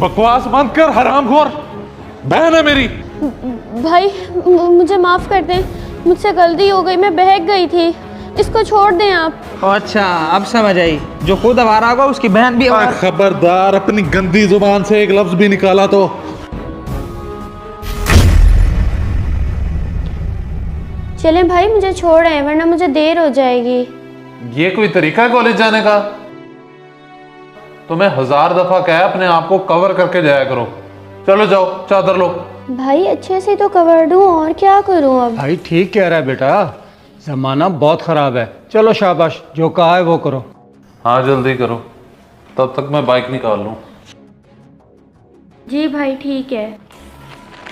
बकवास बंद कर हरामखोर, बहन है मेरी। भाई मुझे माफ़ कर दें, मुझसे गलती हो गई, मैं बहक गई थी, इसको छोड़ दें आप। अच्छा अब समझ आई, जो खुद आवारा होगा उसकी बहन भी आवारा। खबरदार अपनी गंदी जुबान से एक लफ्ज भी निकाला तो। चलें भाई, मुझे छोड़ आए वरना मुझे देर हो जाएगी। ये कोई तरीका है कॉलेज जाने का? तुम्हें 1000 दफा कहा है अपने आप को कवर करके जाया करो। चलो जाओ, चादर लो। भाई अच्छे से तो कवर दूं, और क्या करूं अब? भाई ठीक कह रहा है बेटा, जमाना बहुत खराब है। चलो शाबाश, जो कहा है वो करो। हाँ जल्दी करो, तब तक मैं बाइक निकाल लूँ। जी भाई ठीक है।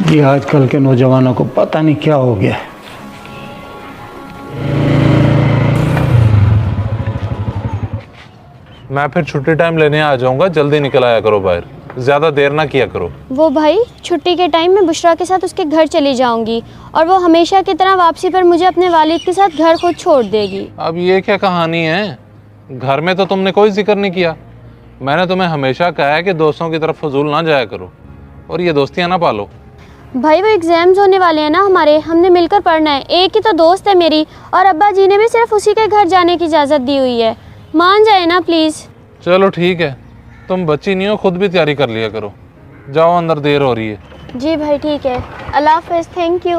ये आजकल के नौजवानों को पता नहीं क्या हो गया है। मैं फिर छुट्टी टाइम लेने आ जाऊंगा, जल्दी निकल आया करो बाहर, ज्यादा देर ना किया करो। वो भाई छुट्टी के टाइम में बुशरा के साथ उसके घर चली जाऊंगी और वो हमेशा की तरह वापसी पर मुझे अपने वालिद के साथ घर खुद छोड़ देगी। अब ये क्या कहानी है? घर में तो तुमने कोई जिक्र नहीं किया। मैंने तुम्हें हमेशा कहा है कि दोस्तों की तरफ फजूल ना जाया करो और ये दोस्तियां ना पालो। भाई वो एग्जाम्स होने वाले हैं ना हमारे, हमने मिलकर पढ़ना है। एक ही तो दोस्त है मेरी, और अब्बा जी ने भी सिर्फ उसी के घर जाने की इजाज़त दी हुई है। मान जाए ना प्लीज़। चलो ठीक है, तुम बच्ची नहीं हो, खुद भी तैयारी कर लिया करो। जाओ अंदर, देर हो रही है। जी भाई ठीक है, अल्लाह हाफ़िज़, थैंक यू।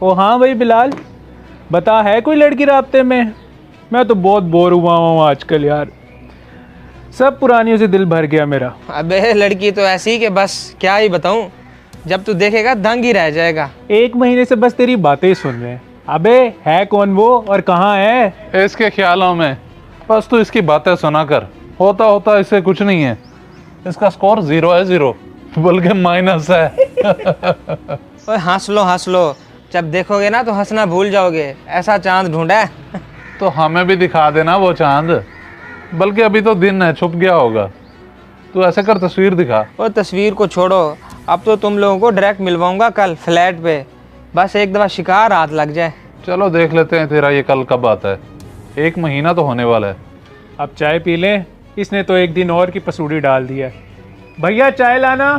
ओ हाँ भाई बिलाल, बता है कोई लड़की राब्ते में? मैं तो बहुत बोर हुआ हूँ आजकल यार, सब पुरानियों से दिल भर गया मेरा। अबे लड़की तो ऐसी कि बस क्या ही बताऊं, जब तू देखेगा दंग ही रह जाएगा। 1 महीने से बस तेरी बातें ही सुन रहे हैं। अबे है कौन वो और कहाँ है? इसके ख्यालों में बस तू इसकी बातें सुना कर, होता होता इससे कुछ नहीं है। इसका स्कोर 0 है, 0 बल्कि माइनस है। ओए हंस लो, जब देखोगे ना तो हंसना भूल जाओगे, ऐसा चांद ढूंढा है। तो हमें भी दिखा देना वो चांद, बल्कि अभी तो दिन है, छुप गया होगा। तू ऐसे कर, तस्वीर दिखा। वो तस्वीर को छोड़ो, अब तो तुम लोगों को डायरेक्ट मिलवाऊंगा कल फ्लैट पे, बस एक दफ़ा शिकार हाथ लग जाए। चलो देख लेते हैं तेरा ये कल कब आता है, 1 महीना तो होने वाला है। अब चाय पी लें, इसने तो एक दिन और की पसूड़ी डाल दी है। भैया चाय लाना।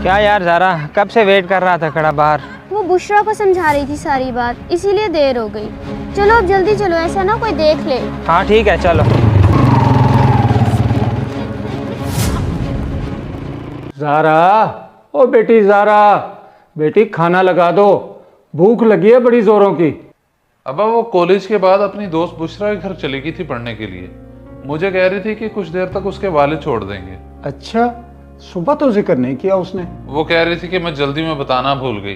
क्या यार ज़ारा, कब से वेट कर रहा था खड़ा बाहर। वो बुशरा को समझा रही थी सारी बात, इसीलिए देर हो गई। चलो अब जल्दी चलो, ऐसा ना कोई देख ले। हाँ ठीक है चलो। ज़ारा, ओ बेटी ज़ारा, बेटी खाना लगा दो, भूख लगी है बड़ी जोरों की। अब वो कॉलेज के बाद अपनी दोस्त बुशरा के घर चली गई थी पढ़ने के लिए। मुझे कह रही थी कि कुछ देर तक उसके वालिद छोड़ देंगे। अच्छा, सुबह तो जिक्र नहीं किया उसने। वो कह रही थी कि मैं जल्दी में बताना भूल गई।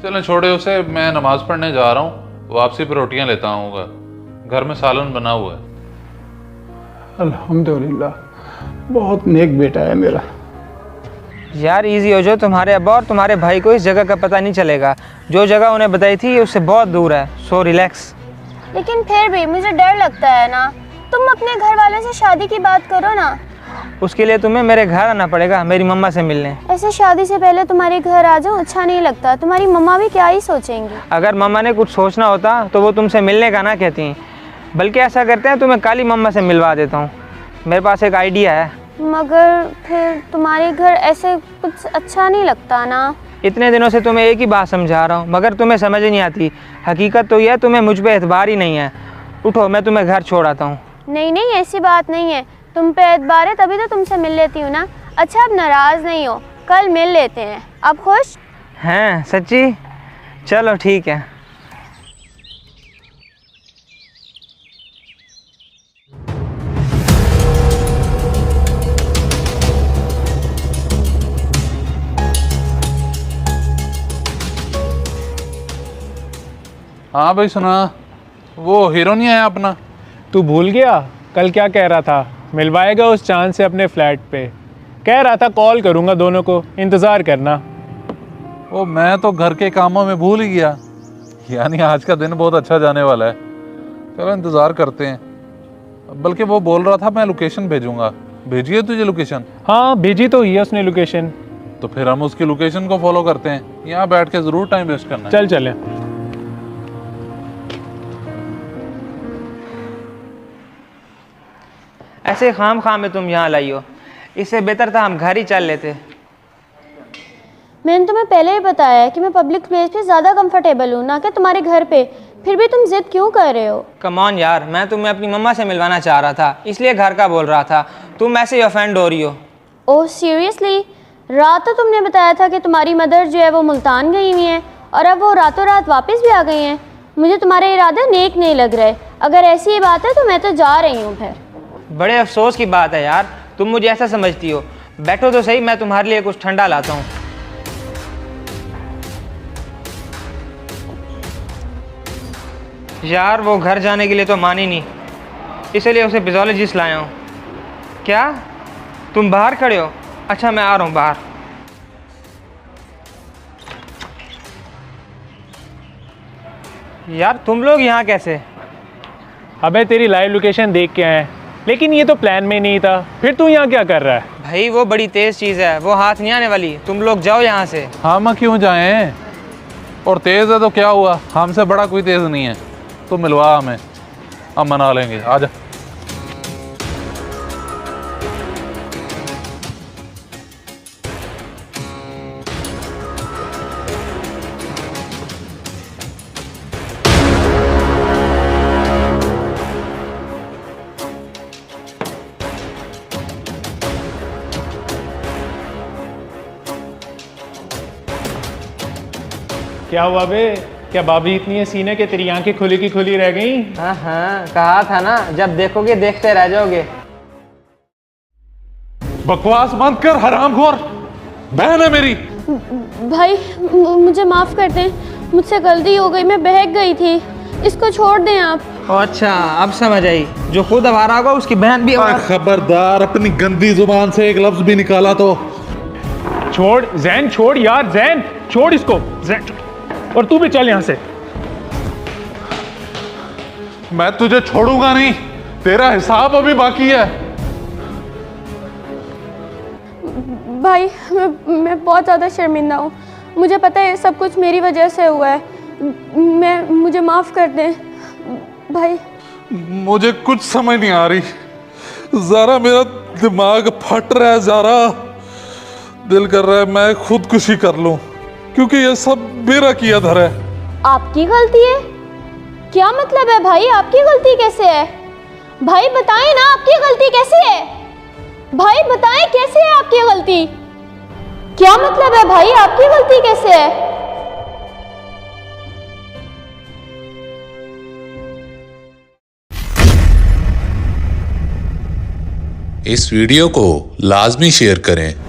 चलें छोड़े उसे, मैं नमाज पढ़ने जा रहा हूँ, वापसी पर रोटियां लेता आऊँगा, घर में सालन बना हुआ है। अल्हम्दुलिल्लाह, बहुत नेक बेटा है मेरा। यार इजी हो जाओ, तुम्हारे अब्बा और तुम्हारे भाई को इस जगह का पता नहीं चलेगा। जो जगह उन्हें बताई थी उससे बहुत दूर है, सो रिलैक्स। लेकिन फिर भी मुझे डर लगता है ना। तुम अपने घर वाले से शादी की बात करो ना। उसके लिए तुम्हें मेरे घर आना पड़ेगा, मेरी मम्मा से मिलने। ऐसे शादी से पहले तुम्हारे घर आ जाऊं अच्छा नहीं लगता, तुम्हारी मम्मा भी क्या ही सोचेंगी। अगर मम्मा ने कुछ सोचना होता तो वो तुमसे मिलने का ना कहती। बल्कि ऐसा करते हैं, तुम्हें काली मम्मा से मिलवा देता हूँ, मेरे पास एक आइडिया है। मगर फिर तुम्हारे घर ऐसे कुछ अच्छा नहीं लगता ना। इतने दिनों से तुम्हें एक ही बात समझा रहा हूँ, मगर तुम्हें समझ नहीं आती। हकीकत तो यह है, तुम्हें मुझ पर एतबार ही नहीं है। उठो, मैं तुम्हें घर छोड़ आता हूँ। नहीं नहीं, ऐसी बात नहीं है, तुम पे एतबार है तभी तो तुमसे मिल लेती हूँ ना। अच्छा अब नाराज़ नहीं हो, कल मिल लेते हैं। अब खुश हैं? सच्ची? चलो ठीक है। हाँ भाई सुना, वो हीरो नहीं आया अपना। तू भूल गया? कल क्या कह रहा था, मिलवाएगा उस चांद से अपने फ्लैट पे। कह रहा था कॉल करूँगा दोनों को, इंतज़ार करना। वो मैं तो घर के कामों में भूल ही गया। यानी आज का दिन बहुत अच्छा जाने वाला है। चलो इंतज़ार करते हैं। बल्कि वो बोल रहा था मैं लोकेशन भेजूंगा, भेजिए तुझे लोकेशन? हाँ भेजी तो ही है उसने लोकेशन। तो फिर हम उसकी लोकेशन को फॉलो करते हैं, यहाँ बैठ के ज़रूर टाइम वेस्ट करना है। चल चले। ऐसे खाम खाम में तुम यहाँ लाई हो, इससे बेहतर था हम घर ही चल लेते। मैंने तुम्हें पहले ही बताया है कि मैं पब्लिक प्लेस पे ज़्यादा कंफर्टेबल हूँ, ना कि तुम्हारे घर पे। फिर भी तुम जिद क्यों कर रहे हो? कम ऑन यार, मैं तुम्हें अपनी मम्मा से मिलवाना चाह रहा था, इसलिए घर का बोल रहा था। तुम ऐसे ही ऑफेंड हो रही हो। Oh seriously? रात तो तुमने बताया था कि तुम्हारी मदर जो है वो मुल्तान गई हुई हैं और अब वो रातों रात वापस भी आ गई हैं। मुझे तुम्हारे इरादे नेक नहीं लग रहे। अगर ऐसी ही बात है तो मैं तो जा रही हूँ फिर। बड़े अफसोस की बात है यार, तुम मुझे ऐसा समझती हो। बैठो तो सही, मैं तुम्हारे लिए कुछ ठंडा लाता हूँ। यार वो घर जाने के लिए तो मानी नहीं, इसलिए उसे फिजियोलॉजिस्ट लाया हूँ। क्या तुम बाहर खड़े हो? अच्छा मैं आ रहा हूँ बाहर। यार तुम लोग यहाँ कैसे? अबे तेरी लाइव लोकेशन देख के आए, लेकिन ये तो प्लान में नहीं था। फिर तू यहाँ क्या कर रहा है? भाई वो बड़ी तेज़ चीज़ है, वो हाथ नहीं आने वाली। तुम लोग जाओ यहाँ से। हम क्यों जाएं? और तेज़ है तो क्या हुआ, हमसे बड़ा कोई तेज़ नहीं है। तो मिलवा हमें, हम मना लेंगे। आजा। क्या हुआ बे? क्या भाभी इतनी है सीने के तेरी आंखें खुली की खुली रह गई? हाँ हाँ, कहा था ना, जब देखोगे देखते रह जाओगे। बकवास बंद कर हरामखोर, बहन है मेरी। भाई मुझे माफ़ कर दें, मुझसे गलती हो गई, मैं बहक गई थी। इसको छोड़ दें आप। अच्छा अब समझ आई, जो खुद आवारा होगा उसकी बहन भी आवारा। खबरदार, अपनी गंदी जुबान से एक लफ्ज भी निकाला तो। छोड़ जैन, छोड़ यार जैन, छोड़ इसको जैन। और तू भी चल यहाँ से। मैं तुझे छोड़ूंगा नहीं, तेरा हिसाब अभी बाकी है। भाई मैं बहुत ज़्यादा शर्मिंदा हूँ। मुझे पता है सब कुछ मेरी वजह से हुआ है। मुझे माफ़ कर दें भाई। मुझे कुछ समझ नहीं आ रही ज़ारा, मेरा दिमाग फट रहा है ज़ारा। दिल कर रहा है मैं खुदकुशी कर लूं, क्योंकि ये सब मेरा किया धर है। आपकी गलती है? क्या मतलब है भाई, आपकी गलती कैसे है? भाई बताएं ना, आपकी गलती कैसे है? भाई बताएं कैसे है आपकी गलती? क्या मतलब है भाई, आपकी गलती कैसे है? इस वीडियो को लाजमी शेयर करें